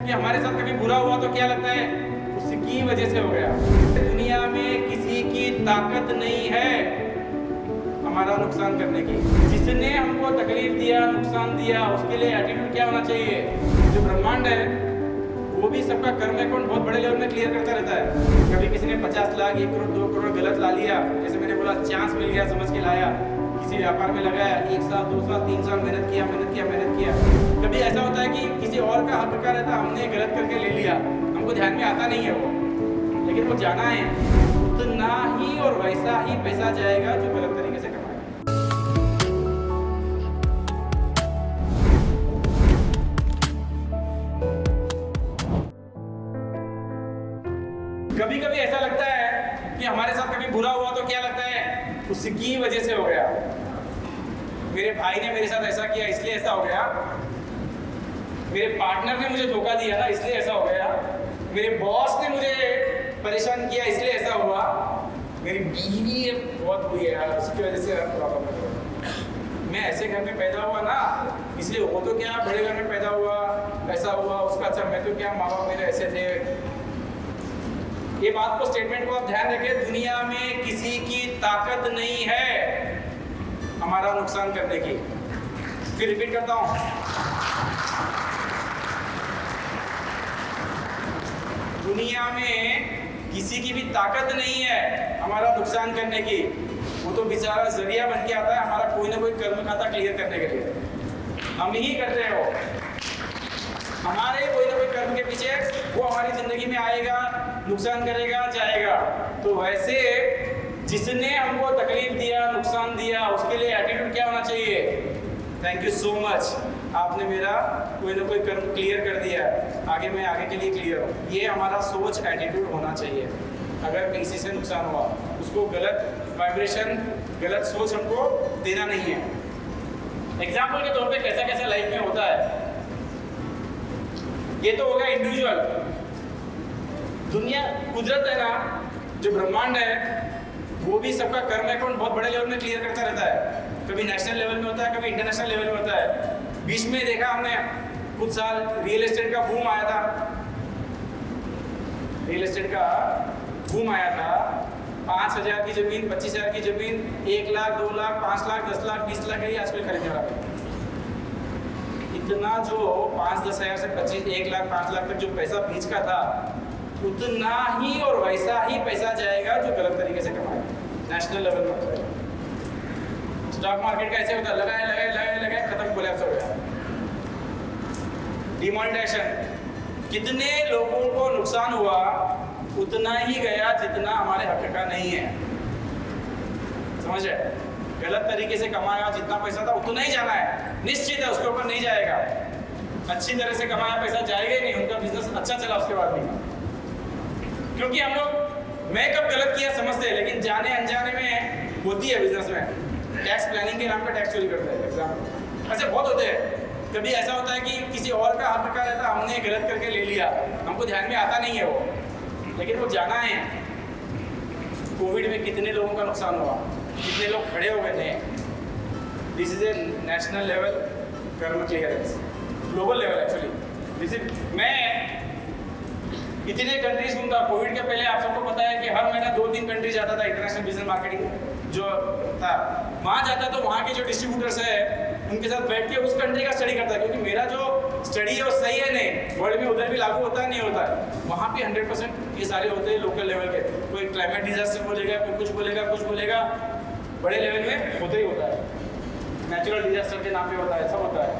कि हमारे साथ कभी बुरा हुआ तो क्या लगता है उसकी वजह से हो गया। दुनिया में किसी की ताकत नहीं है हमारा नुकसान करने की। जिसने हमको तकलीफ दिया, नुकसान दिया, उसके लिए एटीट्यूड क्या होना चाहिए। जो ब्रह्मांड है वो भी सबका कर्म अकाउंट बहुत बड़े लेवल में क्लियर करता रहता है। कभी किसी ने 50 लाख 1 करोड़ 2 करोड़ गलत ला लिया, जैसे मैंने बोला चांस मिल गया, समझ के लाया, किसी व्यापार में लगाया, 1 साल 2 साल 3 साल मेहनत किया। कभी ऐसा होता है कि किसी और का हक का रहता, हमने गलत करके ले लिया, हमको ध्यान में आता नहीं है वो, लेकिन वो जाना है उतना ही और वैसा ही पैसा जाएगा जो गलत तरीके से कमाएगा। कभी कभी ऐसा लगता है कि हमारे साथ कभी बुरा हुआ तो क्या लगता है उसकी वजह से हो गया। मेरे भाई ने मेरे साथ ऐसा किया इसलिए ऐसा हो गया, मेरे पार्टनर ने मुझे धोखा दिया ना इसलिए ऐसा हो गया, मेरे बॉस ने मुझे परेशान किया इसलिए ऐसा हुआ, मेरी बीवी बहुत हुई है यार उसकी वजह से प्रॉब्लम है। मैं ऐसे घर में पैदा हुआ ना इसलिए, वो तो क्या बड़े घर में पैदा हुआ ऐसा हुआ उसका, अच्छा मैं तो क्या माँ बाप मेरे ऐसे थे। ये बात को, स्टेटमेंट को आप ध्यान रखें, दुनिया में किसी की ताकत नहीं है हमारा नुकसान करने की। फिर रिपीट करता हूं, दुनिया में किसी की भी ताकत नहीं है हमारा नुकसान करने की। वो तो बेचारा जरिया बन के आता है हमारा कोई ना कोई कर्म खाता क्लियर करने के लिए, हम ही करते हैं वो। हमारे कोई ना कोई कर्म के पीछे वो हमारी जिंदगी में आएगा, नुकसान करेगा, जाएगा। तो वैसे जिसने हमको तकलीफ दिया, नुकसान दिया, उसके लिए एटीट्यूड क्या होना चाहिए। थैंक यू सो मच, आपने मेरा कोई ना कोई कर्म क्लियर कर दिया, आगे मैं आगे के लिए क्लियर हूँ। ये हमारा सोच एटीट्यूड होना चाहिए। अगर किसी से नुकसान हुआ उसको गलत वाइब्रेशन, गलत सोच हमको देना नहीं है। एग्जाम्पल के तौर पे कैसा कैसा लाइफ में होता है, ये तो हो गया इंडिविजुअल। दुनिया, कुदरत है ना, जो ब्रह्मांड है वो भी सबका कर्म अकाउंट बहुत बड़े लेवल में क्लियर करता रहता है। कभी नेशनल लेवल में होता है, कभी इंटरनेशनल लेवल में होता है। बीच में देखा हमने कुछ साल रियल एस्टेट का बूम आया था, रियल एस्टेट का बूम आया था। 5,000 की जमीन, 25,000 की जमीन 1 लाख 2 लाख 5 लाख 10 लाख 20 लाख आज कोई खरीदने वाला है। इतना जो 5-10 हज़ार से 25 1 लाख 5 लाख तक जो पैसा बीच का था, उतना ही और वैसा ही पैसा जाएगा जो गलत तरीके से कमाएगा। नेशनल लेवल में होता है। स्टॉक मार्केट का ऐसे होता है, लगाए खत्म, कोलैप्स हो गया। डिमोनेटाइजेशन, कितने लोगों को नुकसान हुआ, उतना ही गया जितना हमारे हक का नहीं है। समझ रहे, गलत तरीके से कमाया जितना पैसा था उतना ही जाना है, निश्चित है उसके ऊपर नहीं जाएगा। अच्छी तरह से कमाया पैसा जाएगा ही नहीं, उनका बिजनेस अच्छा चला उसके बाद भी। क्योंकि हम लोग मैं कब गलत किया समझते हैं, लेकिन जाने अनजाने में होती है बिजनेस में। टैक्स प्लानिंग के नाम पे टैक्स चोरी करते हैं, एग्जाम्पल ऐसे बहुत होते हैं। कभी ऐसा होता है कि किसी और का हक का रहता, हमने गलत करके ले लिया, हमको ध्यान में आता नहीं है वो, लेकिन वो जाना है। कोविड में कितने लोगों का नुकसान हुआ, कितने लोग खड़े हो गए थे। This is a national level कर्म clearance, global level actually. This is, मैं इतने कंट्रीज घूमता। कोविड के पहले आप सबको पता है कि हर महीना 2-3 कंट्री जाता था, इंटरनेशनल बिजनेस मार्केटिंग जो था वहाँ जाता, तो वहाँ के जो डिस्ट्रीब्यूटर्स है उनके साथ बैठ के उस कंट्री का स्टडी करता है। क्योंकि मेरा जो स्टडी है वो सही है नहीं, वर्ल्ड में उधर भी लागू होता है नहीं होता है। वहाँ पे 100% ये सारे होते हैं लोकल लेवल के। कोई क्लाइमेट डिजास्टर बोलेगा, कोई कुछ बोलेगा, बड़े लेवल में होता ही होता है। नेचुरल डिजास्टर के नाम पे होता है, सब होता है।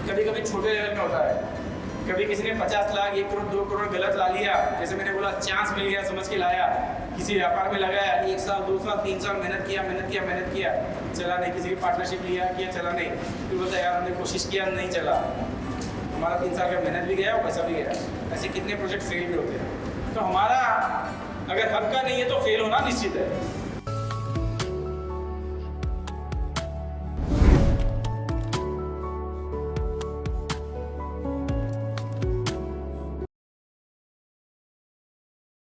कभी कभी छोटे लेवल में होता है। कभी किसी ने 50 लाख 1 करोड़ 2 करोड़ गलत ला लिया, जैसे मैंने बोला चांस मिल गया, समझ के लाया, किसी व्यापार में लगाया, 1 साल 2 साल 3 साल मेहनत किया, चला नहीं। किसी की पार्टनरशिप लिया, चला नहीं। फिर बोलता यार हमने कोशिश किया, नहीं चला, हमारा 3 साल का मेहनत भी गया और पैसा भी गया। ऐसे कितने प्रोजेक्ट फेल भी होते हैं। तो हमारा अगर हक का नहीं है तो फेल होना निश्चित है।